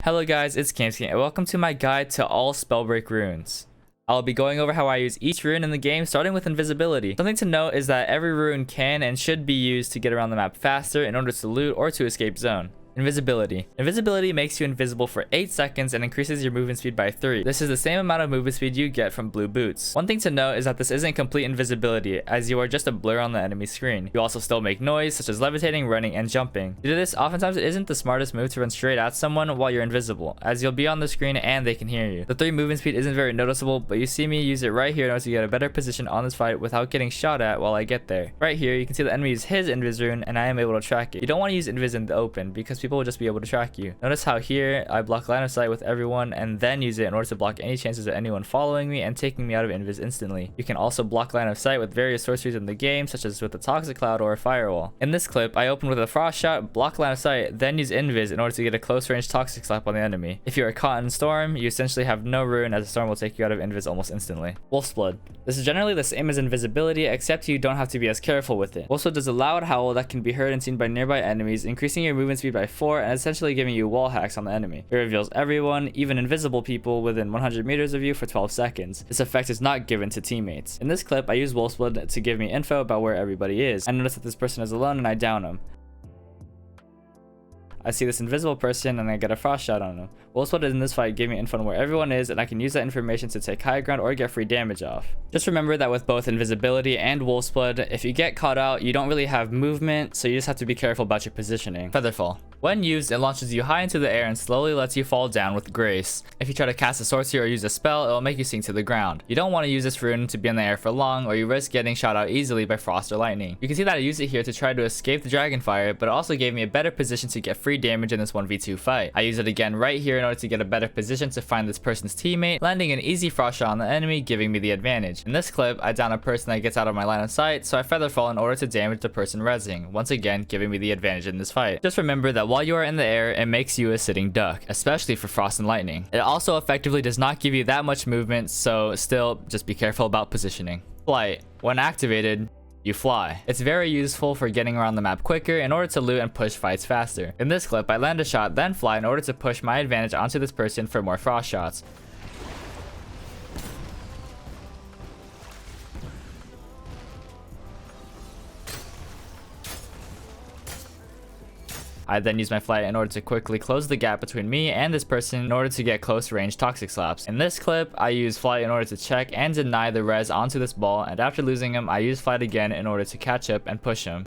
Hello guys, it's camski and welcome to my guide to all Spellbreak runes. I'll be going over how I use each rune in the game, starting with Invisibility. Something to note is that every rune can and should be used to get around the map faster in order to loot or to escape zone. Invisibility. Invisibility makes you invisible for 8 seconds and increases your movement speed by 3. This is the same amount of movement speed you get from blue boots. One thing to note is that this isn't complete invisibility, as you are just a blur on the enemy screen. You also still make noise, such as levitating, running, and jumping. Due to this, oftentimes it isn't the smartest move to run straight at someone while you're invisible, as you'll be on the screen and they can hear you. The 3 movement speed isn't very noticeable, but you see me use it right here in order to get a better position on this fight without getting shot at while I get there. Right here, you can see the enemy use his invis rune, and I am able to track it. You don't want to use invis in the open, because people will just be able to track you. Notice how here I block line of sight with everyone and then use it in order to block any chances of anyone following me and taking me out of invis instantly. You can also block line of sight with various sorceries in the game, such as with the toxic cloud or a firewall. In this clip, I open with a frost shot, block line of sight, then use invis in order to get a close range toxic slap on the enemy. If you are caught in storm, you essentially have no rune, as a storm will take you out of invis almost instantly. Wolf's Blood. This is generally the same as invisibility, except you don't have to be as careful with it. Wolf's Blood does a loud howl that can be heard and seen by nearby enemies, increasing your movement speed by 4 and essentially giving you wall hacks on the enemy. It reveals everyone, even invisible people, within 100 meters of you for 12 seconds. This effect is not given to teammates. In this clip, I use Wolf's Blood to give me info about where everybody is. I notice that this person is alone and I down him. I see this invisible person and I get a frost shot on him. Wolf's Blood in this fight gave me info on where everyone is, and I can use that information to take high ground or get free damage off. Just remember that with both Invisibility and Wolf's Blood, if you get caught out, you don't really have movement, so you just have to be careful about your positioning. Featherfall. When used, it launches you high into the air and slowly lets you fall down with grace. If you try to cast a sorcery or use a spell, it will make you sink to the ground. You don't want to use this rune to be in the air for long, or you risk getting shot out easily by frost or lightning. You can see that I use it here to try to escape the dragon fire, but it also gave me a better position to get free damage in this 1v2 fight. I use it again right here in order to get a better position to find this person's teammate, landing an easy frost shot on the enemy, giving me the advantage. In this clip, I down a person that gets out of my line of sight, so I Featherfall in order to damage the person rezzing, once again giving me the advantage in this fight. Just remember that while you are in the air, it makes you a sitting duck, especially for frost and lightning. It also effectively does not give you that much movement, so still just be careful about positioning. Flight. When activated, you fly. It's very useful for getting around the map quicker in order to loot and push fights faster. In this clip, I land a shot, then fly in order to push my advantage onto this person for more frost shots. I then use my flight in order to quickly close the gap between me and this person in order to get close range toxic slaps. In this clip, I use flight in order to check and deny the res onto this ball, and after losing him, I use flight again in order to catch up and push him.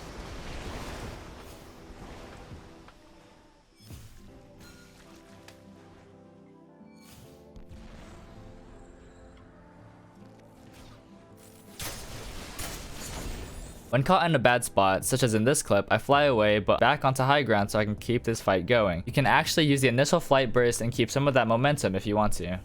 When caught in a bad spot, such as in this clip, I fly away but back onto high ground so I can keep this fight going. You can actually use the initial flight burst and keep some of that momentum if you want to.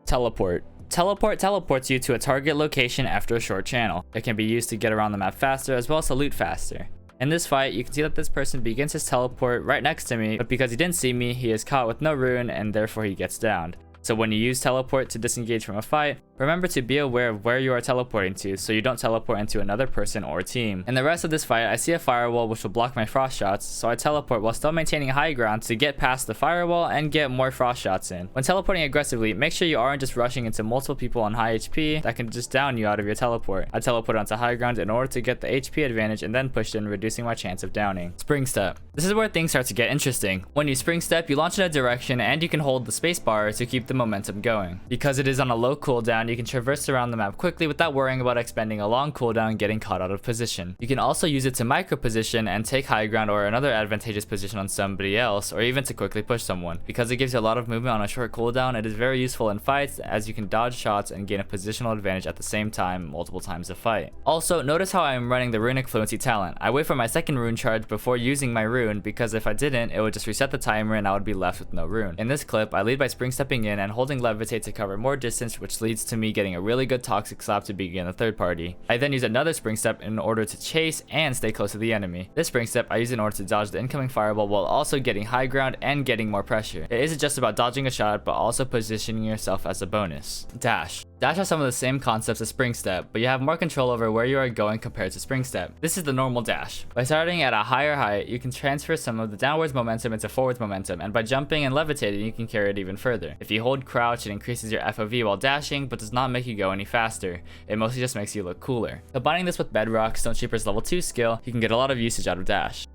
Teleport. Teleport teleports you to a target location after a short channel. It can be used to get around the map faster as well as to loot faster. In this fight, you can see that this person begins his teleport right next to me, but because he didn't see me, he is caught with no rune and therefore he gets downed. So when you use teleport to disengage from a fight, remember to be aware of where you are teleporting to so you don't teleport into another person or team. In the rest of this fight, I see a firewall which will block my frost shots, so I teleport while still maintaining high ground to get past the firewall and get more frost shots in. When teleporting aggressively, make sure you aren't just rushing into multiple people on high HP that can just down you out of your teleport. I teleport onto high ground in order to get the HP advantage and then pushed in, reducing my chance of downing. Spring Step. This is where things start to get interesting. When you spring step, you launch in a direction and you can hold the spacebar to keep the momentum going. Because it is on a low cooldown, you can traverse around the map quickly without worrying about expending a long cooldown and getting caught out of position. You can also use it to micro position and take high ground or another advantageous position on somebody else, or even to quickly push someone. Because it gives you a lot of movement on a short cooldown, it is very useful in fights as you can dodge shots and gain a positional advantage at the same time multiple times a fight. Also, notice how I am running the Runic Fluency talent. I wait for my second rune charge before using my rune, because if I didn't, it would just reset the timer and I would be left with no rune. In this clip, I lead by spring stepping in and holding levitate to cover more distance, which leads to me getting a really good toxic slap to begin the third party. I then use another spring step in order to chase and stay close to the enemy. This spring step I use in order to dodge the incoming fireball while also getting high ground and getting more pressure. It isn't just about dodging a shot, but also positioning yourself as a bonus. Dash. Dash has some of the same concepts as Spring Step, but you have more control over where you are going compared to Spring Step. This is the normal dash. By starting at a higher height, you can transfer some of the downwards momentum into forwards momentum, and by jumping and levitating, you can carry it even further. If you hold crouch, it increases your FOV while dashing, but does not make you go any faster. It mostly just makes you look cooler. Combining this with Bedrock, Stone Shaper's level 2 skill, you can get a lot of usage out of dash.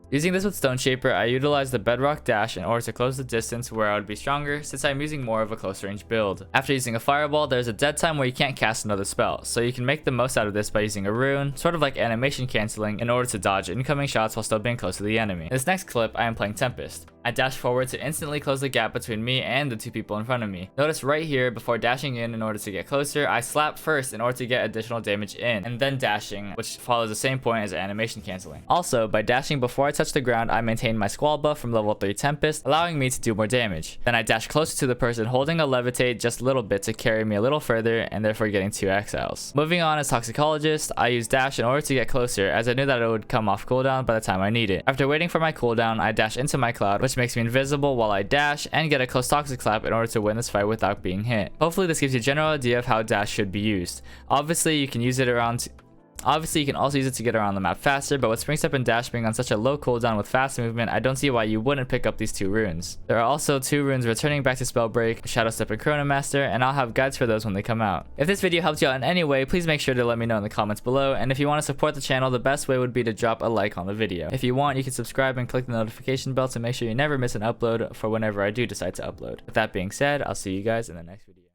Using this with Stone Shaper, I utilize the Bedrock Dash in order to close the distance where I would be stronger, since I'm using more of a close range build. After using a Fireball, there's a dead time where you can't cast another spell, so you can make the most out of this by using a Rune, sort of like animation cancelling, in order to dodge incoming shots while still being close to the enemy. In this next clip, I am playing Tempest. I dash forward to instantly close the gap between me and the two people in front of me. Notice right here, before dashing in order to get closer, I slap first in order to get additional damage in, and then dashing, which follows the same point as animation cancelling. Also, by dashing before I touch the ground, I maintain my squall buff from level 3 Tempest, allowing me to do more damage. Then I dash closer to the person holding a levitate just a little bit to carry me a little further, and therefore getting 2 exiles. Moving on as Toxicologist, I use dash in order to get closer, as I knew that it would come off cooldown by the time I need it. After waiting for my cooldown, I dash into my cloud, which makes me invisible while I dash and get a close toxic slap in order to win this fight without being hit. Hopefully this gives you a general idea of how dash should be used. Obviously you can also use it to get around the map faster, but with Spring Step and Dash being on such a low cooldown with fast movement, I don't see why you wouldn't pick up these 2 runes. There are also 2 runes returning back to Spellbreak, Shadow Step and Chronomaster, and I'll have guides for those when they come out. If this video helped you out in any way, please make sure to let me know in the comments below, and if you want to support the channel, the best way would be to drop a like on the video. If you want, you can subscribe and click the notification bell to make sure you never miss an upload for whenever I do decide to upload. With that being said, I'll see you guys in the next video.